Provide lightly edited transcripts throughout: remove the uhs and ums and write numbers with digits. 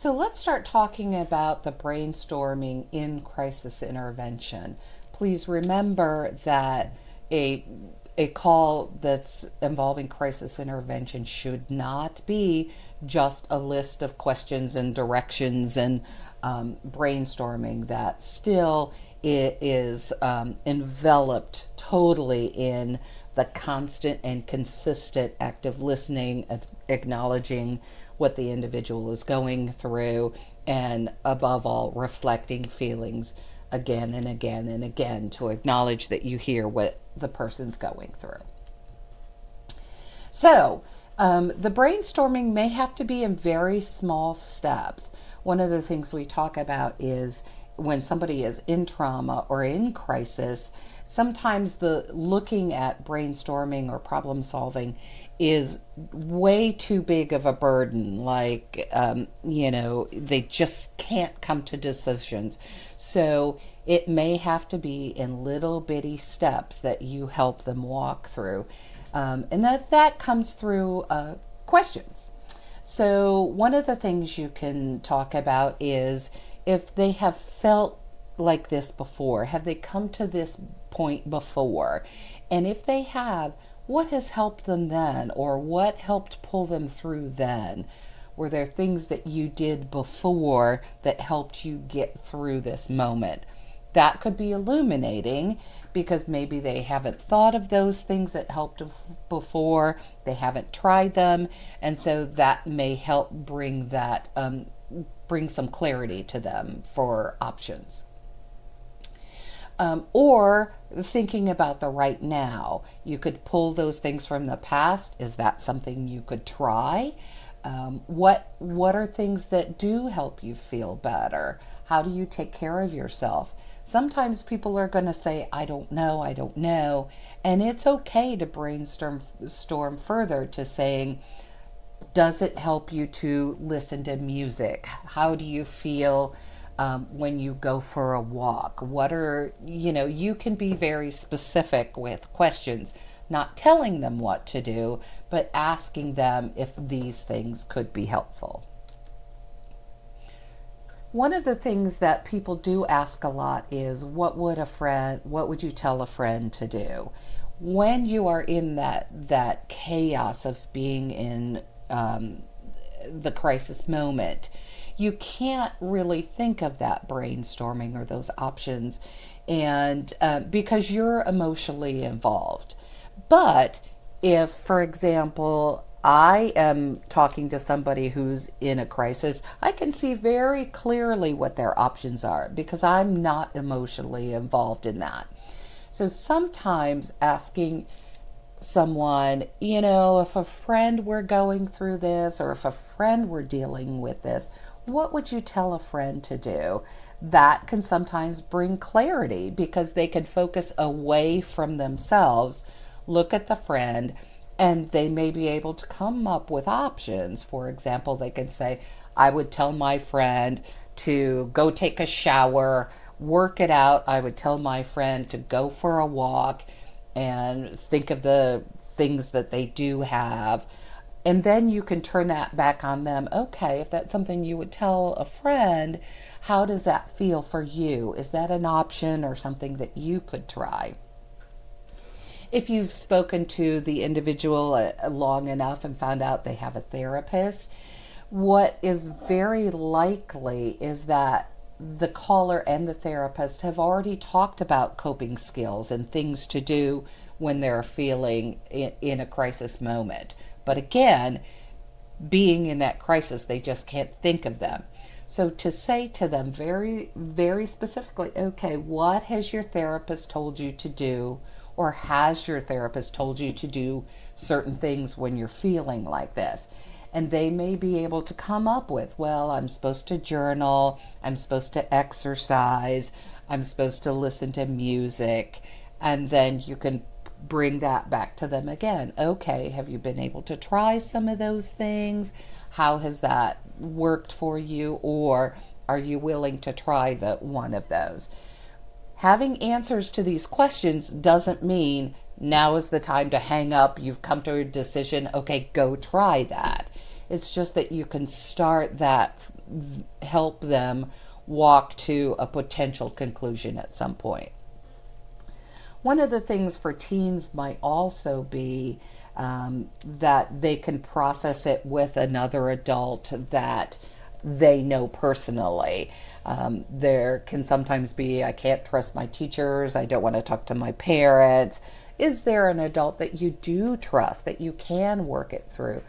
So let's start talking about the brainstorming in crisis intervention. Please remember that a a call that's involving crisis intervention should not be just a list of questions and directions and brainstorming. That still it is enveloped totally in the constant and consistent active listening, acknowledging what the individual is going through, and above all, reflecting feelings again and again and again to acknowledge that you hear what the person's going through. So, the brainstorming may have to be in very small steps. One of the things we talk about is when somebody is in trauma or in crisis, sometimes the looking at brainstorming or problem solving is way too big of a burden. Like, they just can't come to decisions. So it may have to be in little bitty steps that you help them walk through. And that comes through questions. So one of the things you can talk about is if they have felt like this before, have they come to this point before? And if they have, what has helped them then, or what helped pull them through then? Were there things that you did before that helped you get through this moment? That could be illuminating because maybe they haven't thought of those things that helped before, they haven't tried them, and so that may help bring some clarity to them for options. Or thinking about the right now. You could pull those things from the past. Is that something you could try? What are things that do help you feel better? How do you take care of yourself? Sometimes people are going to say, I don't know. And it's okay to brainstorm further to saying, does it help you to listen to music? How do you feel when you go for a walk? You can be very specific with questions, not telling them what to do, but asking them if these things could be helpful. One of the things that people do ask a lot is, what would you tell a friend to do? When you are in that chaos of being in the crisis moment, you can't really think of that brainstorming or those options, and because you're emotionally involved. But if, for example, I am talking to somebody who's in a crisis, I can see very clearly what their options are because I'm not emotionally involved in that. So sometimes asking someone, if a friend were going through this or if a friend were dealing with this, what would you tell a friend to do? That can sometimes bring clarity because they can focus away from themselves, look at the friend, and they may be able to come up with options. For example, they can say, I would tell my friend to go take a shower, work it out. I would tell my friend to go for a walk and think of the things that they do have. And then you can turn that back on them. Okay, if that's something you would tell a friend, how does that feel for you? Is that an option or something that you could try? If you've spoken to the individual long enough and found out they have a therapist, what is very likely is that the caller and the therapist have already talked about coping skills and things to do when they're feeling in a crisis moment. But again, being in that crisis, they just can't think of them. So to say to them very, very specifically, okay, what has your therapist told you to do? Or has your therapist told you to do certain things when you're feeling like this? And they may be able to come up with, well, I'm supposed to journal, I'm supposed to exercise, I'm supposed to listen to music, and then you can bring that back to them again. Okay, have you been able to try some of those things? How has that worked for you? Or are you willing to try one of those? Having answers to these questions doesn't mean now is the time to hang up, you've come to a decision, okay, go try that. It's just that you can start that, help them walk to a potential conclusion at some point. One of the things for teens might also be that they can process it with another adult that they know personally. There can sometimes be, I can't trust my teachers, I don't want to talk to my parents. Is there an adult that you do trust, that you can work it through?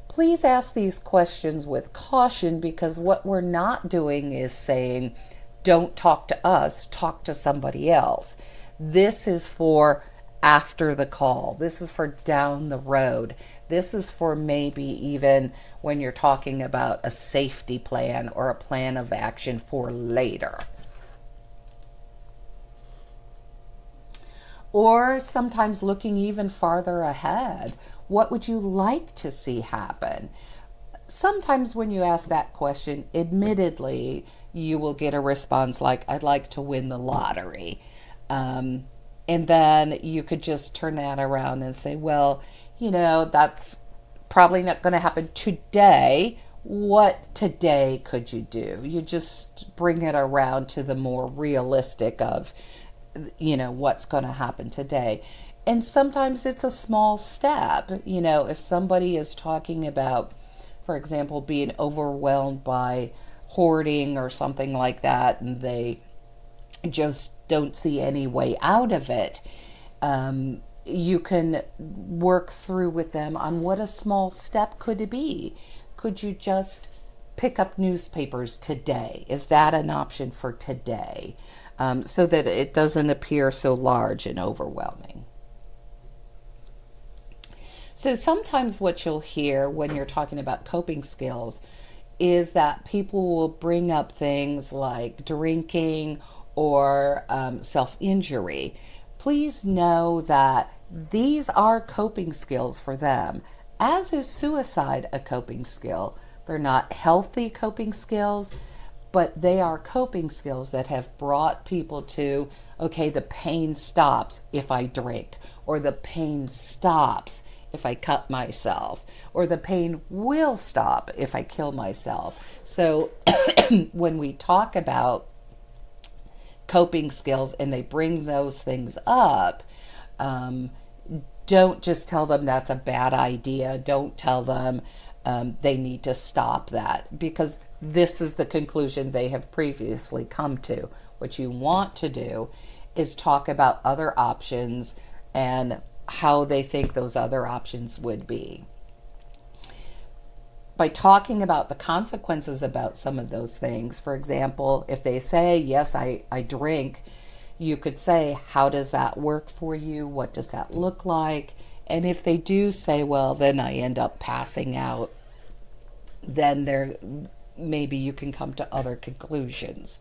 Please ask these questions with caution, because what we're not doing is saying, don't talk to us, talk to somebody else. This is for after the call. This is for down the road. This is for maybe even when you're talking about a safety plan or a plan of action for later. Or sometimes looking even farther ahead. What would you like to see happen? Sometimes when you ask that question, admittedly, you will get a response like, I'd like to win the lottery. And then you could just turn that around and say, well, that's probably not going to happen today. What today could you do? You just bring it around to the more realistic of, what's going to happen today. And sometimes it's a small step. If somebody is talking about, for example, being overwhelmed by hoarding or something like that, and they just don't see any way out of it, you can work through with them on what a small step could be. Could you just pick up newspapers today? Is that an option for today? So that it doesn't appear so large and overwhelming. So sometimes what you'll hear when you're talking about coping skills is that people will bring up things like drinking or self-injury. Please know that these are coping skills for them, as is suicide a coping skill. They're not healthy coping skills, but they are coping skills that have brought people to, okay, the pain stops if I drink, or the pain stops if I cut myself, or the pain will stop if I kill myself. So when we talk about coping skills and they bring those things up, don't just tell them that's a bad idea. Don't tell them they need to stop that, because this is the conclusion they have previously come to. What you want to do is talk about other options and how they think those other options would be. By talking about the consequences about some of those things, for example, if they say, yes, I drink, you could say, how does that work for you? What does that look like? And if they do say, well, then I end up passing out, then maybe you can come to other conclusions.